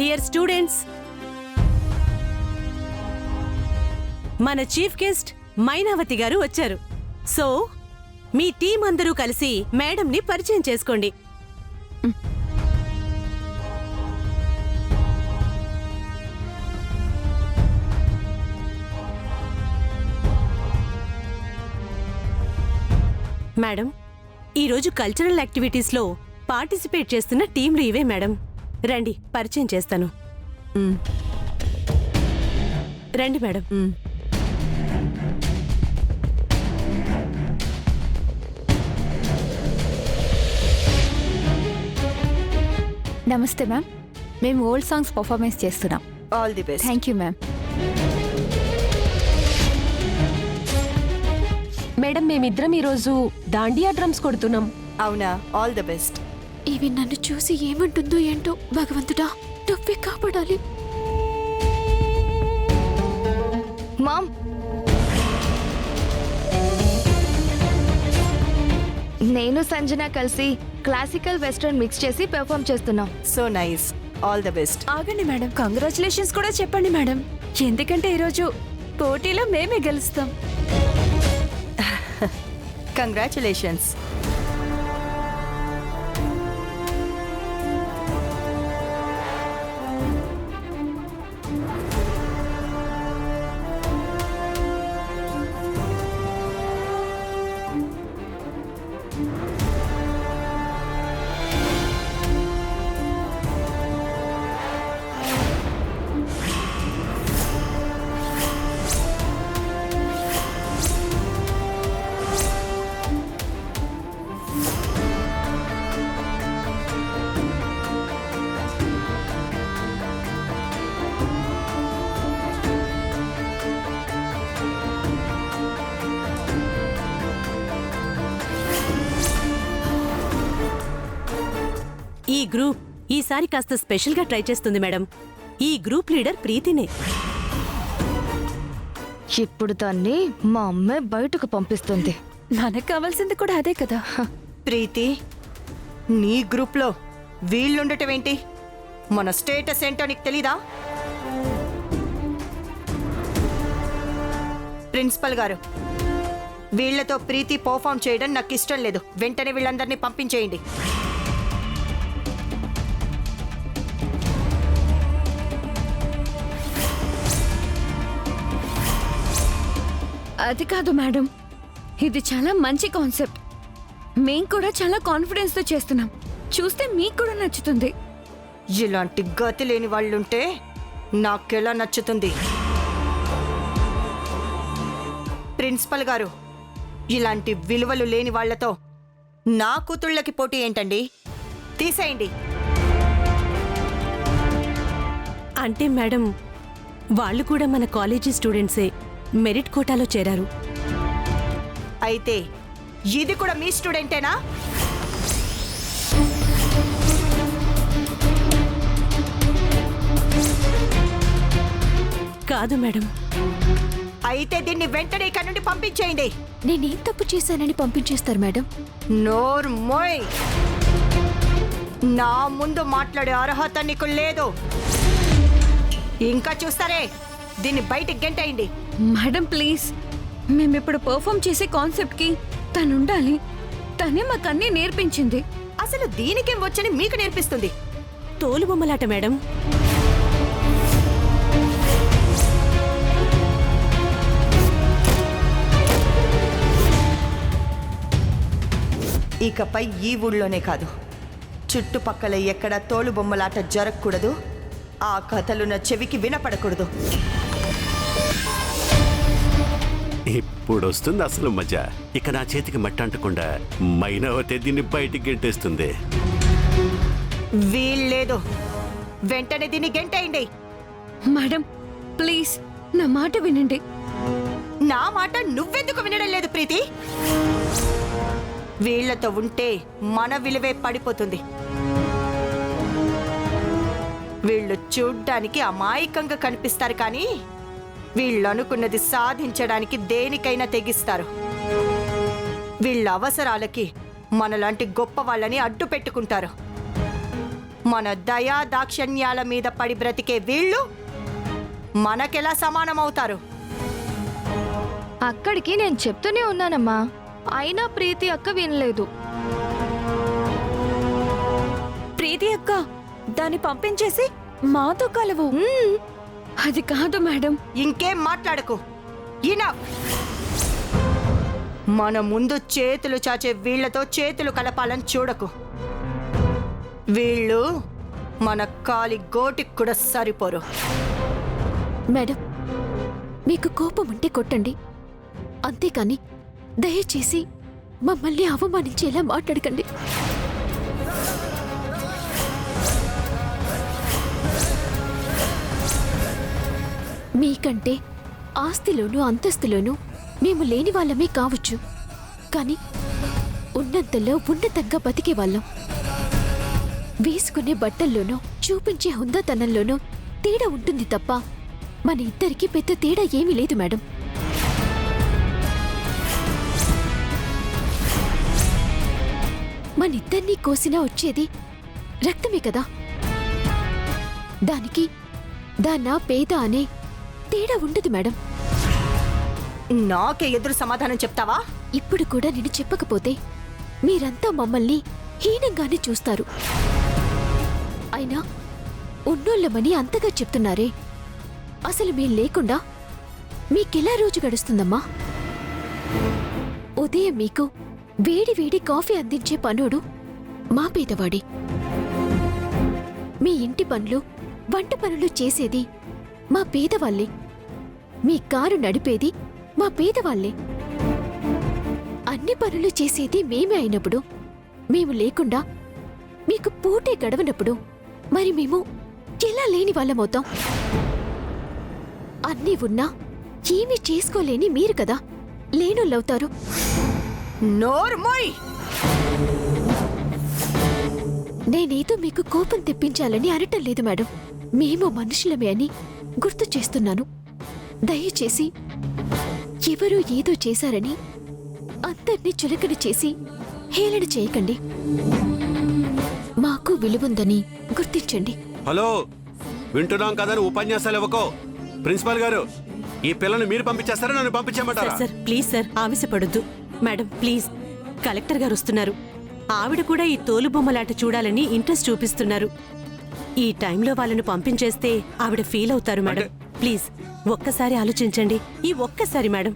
Dear students, మన chief guest Mainavati గారు వచ్చారు. సో మీ టీం అందరూ కలిసి మేడంని పరిచయం చేసుకోండి. మేడం, ఈరోజు కల్చరల్ యాక్టివిటీస్లో పార్టిసిపేట్ చేస్తున్న టీంలు ఇవే మేడం. రండి, పరిచయం చేస్తాను. రండి మేడం. నమస్తే మ్యామ్, మేము ఓల్డ్ సాంగ్స్ పర్ఫార్మెన్స్ చేస్తున్నాం. All the best. Thank you ma'am. Madam, మేమిద్దరం ఈరోజు దాండియా డ్రమ్స్ కొడుతున్నాం. అవునా? All the best. ఇవి నన్ను చూసి ఏమంటుందో ఏంటో, భగవంతుడా నువ్వే కాపాడాలి. మామ్, నేను సంజన కలిసి క్లాసికల్ వెస్ట్రన్ మిక్స్ చేసి పెర్ఫామ్ చేస్తున్నాం. So nice. All the best. ఆగండి మేడం, కంగ్రాచులేషన్స్ కూడా చెప్పండి మేడం, ఎందుకంటే ఈరోజు పోటీలో మేమే గెలుస్తాం. కంగ్రాచులేషన్స్. ఈ గ్రూప్ ఈసారి కాస్త స్పెషల్గా ట్రై చేస్తుంది మేడం. ఈ గ్రూప్ లీడర్ ప్రీతినే. ఇప్పుడు దాన్ని మా అమ్మే బయటకు పంపిస్తుంది. మనకు కావాల్సింది కూడా అదే కదా. ప్రీతి, నీ గ్రూప్లో వీళ్ళుండటం ఏంటి? మన స్టేటస్ ఏంటో నీకు తెలీదా? ప్రిన్సిపల్ గారు, వీళ్లతో ప్రీతి పర్ఫామ్ చేయడం నాకు ఇష్టం లేదు. వెంటనే వీళ్ళందరినీ పంపించేయండి. అది కాదు మేడం, ఇది చాలా మంచి కాన్సెప్ట్. మేం కూడా చాలా కాన్ఫిడెన్స్ తో చేస్తున్నాం. చూస్తే మీకు కూడా నచ్చుతుంది. ఇలాంటి గతి లేని వాళ్ళుంటే నాకెలా నచ్చుతుంది? ప్రిన్సిపల్ గారు, ఇలాంటి విలువలు లేని వాళ్లతో నా కూతుళ్ళకి పోటీ ఏంటండి? తీసేయండి. అంటే మేడం, వాళ్ళు కూడా మన కాలేజీ స్టూడెంట్సే, మెరిట్ కోటాలో చేరారు. అయితే ఇది కూడా మీ స్టూడెంటేనా? కాదు మేడం. అయితే దీన్ని వెంటనే ఇక్కడి నుండి పంపించేయండి. నేనేం తప్పు చేశానని పంపించేస్తారు మేడం? నోర్ మోయ్. నా ముందు మాట్లాడే అర్హత నీకు లేదు. ఇంకా చూస్తారే, దీన్ని బయటికి గెంటేయండి. మేడం ప్లీజ్, మేమిప్పుడు పర్ఫామ్ చేసే కాన్సెప్ట్ కి తను ఉండాలి. తనే మాకన్నీ నేర్పించింది. అసలు దీనికేం వచ్చని మీకు నేర్పిస్తుంది? తోలుబొమ్మలాట మేడం. ఇకపై ఈ ఊళ్ళోనే కాదు, చుట్టుపక్కల ఎక్కడ తోలుబొమ్మలాట జరగకూడదు. ఆ కథలు నా చెవికి వినపడకూడదు. ఇప్పుడు వస్తుంది అసలు మజా. ఇక నా చేతికి మట్టి అంటకుండా మైనావతి దీన్ని బయటికి గెంటేస్తుంది. వీల్లేదు. వెంటనే దీన్ని గెంటేయండి. మేడం ప్లీజ్, నా మాట వినండి. నా మాట నువ్వెందుకు వినడం లేదు ప్రీతి? వీళ్లతో ఉంటే మన విలువే పడిపోతుంది. వీళ్ళు చూడ్డానికి అమాయకంగా కనిపిస్తారు, కానీ వీళ్ళు అనుకున్నది సాధించడానికి దేనికైనా తెగిస్తారు. వీళ్ళ అవసరాలకి మనలాంటి గొప్ప వాళ్ళని అడ్డు పెట్టుకుంటారు. మన దయా దాక్షణ్యాల మీద పడి బ్రతికే వీళ్ళు మనకెలా సమానమవుతారు? అక్కడికి నేను చెప్తూనే ఉన్నానమ్మా, అయినా ప్రీతి అక్క వినలేదు. ప్రీతి అక్క దాన్ని పంపించేసి మాతో కలవు. అది కాదు మేడం. ఇంకేం మాట్లాడకు. ఇనఫ్. మన ముందు చేతులు చాచే వీళ్లతో చేతులు కలపాలని చూడకు. వీళ్ళు మన కాలి గోటికి కూడా సరిపోరు. మేడం, మీకు కోపం ఉంటే కొట్టండి, అంతేకాని దయచేసి మమ్మల్ని అవమానించేలా మాట్లాడకండి. మీకంటే ఆస్తిలోనూ అంతస్తులోనూ మేము లేని వాళ్ళమే కావచ్చు, కానీ ఉన్నంతలో ఉన్నతంగా బతికే వాళ్ళం. వేసుకునే బట్టల్లోనూ చూపించే హుందాతనంలోనూ తేడా ఉంటుంది తప్ప మన ఇద్దరికి పెద్ద తేడా ఏమీ లేదు మేడం. మనిద్దరినీ కోసినా వచ్చేది రక్తమే కదా. దానికి దాన్నా పేద అనే తేడా ఉండదు మేడం. నాకే ఎదురు సమాధానం చెప్తావా? ఇప్పుడు కూడా నేను చెప్పకపోతే మీరంతా మమ్మల్ని హీనంగానే చూస్తారు. అయినా ఉన్నోళ్ళమని అంతగా చెప్తున్నారే, అసలు మేం లేకుండా మీకెలా రోజు గడుస్తుందమ్మా? ఉదయం మీకు వేడి వేడి కాఫీ అందించే పనుడు మా పేదవాడే. మీ ఇంటి పనులు వంట పనులు చేసేది మా పేదవాళ్లే. మీ కారు నడిపేది మా పేదవాళ్లే. అన్ని పనులు చేసేది మేమే అయినప్పుడు, మేము లేకుండా మీకు పూటే గడవనప్పుడు మరి మేము ఎలా లేని వాళ్ళమవుతాం? అన్నీ ఉన్నా ఏమీ చేసుకోలేని మీరు కదా లేనోళ్ళవుతారు. నోర్మోయ్! నేనేదో మీకు కోపం తెప్పించాలని అనటం లేదు మేడం. మేము మనుషులమే అని గుర్తు చేస్తున్నాను. దయచేసి ఎవరూ ఏదో చేశారని అందర్నీ చులకన చేసి హేళన చేయకండి. మాకు విలువుందని గుర్తించండి. హలో, వింటున్నాం కదని ఉపన్యాసాలు ఇవ్వకో. ప్రిన్సిపాల్ గారు, ఈ పిల్లని మీరు పంపించేస్తారా, నన్ను పంపించేయమంటారా? సార్ ప్లీజ్ సార్, ఆవేశపడొద్దు. మేడం ప్లీజ్, కలెక్టర్ గారు వస్తున్నారు. ఆవిడ కూడా ఈ తోలుబొమ్మలాట చూడాలని ఇంట్రెస్ట్ చూపిస్తున్నారు. ఈ టైంలో వాళ్ళను పంపించేస్తే ఆవిడ ఫీల్ అవుతారు మేడం. ప్లీజ్ ఒక్కసారి ఆలోచించండి. ఈ ఒక్కసారి మేడం.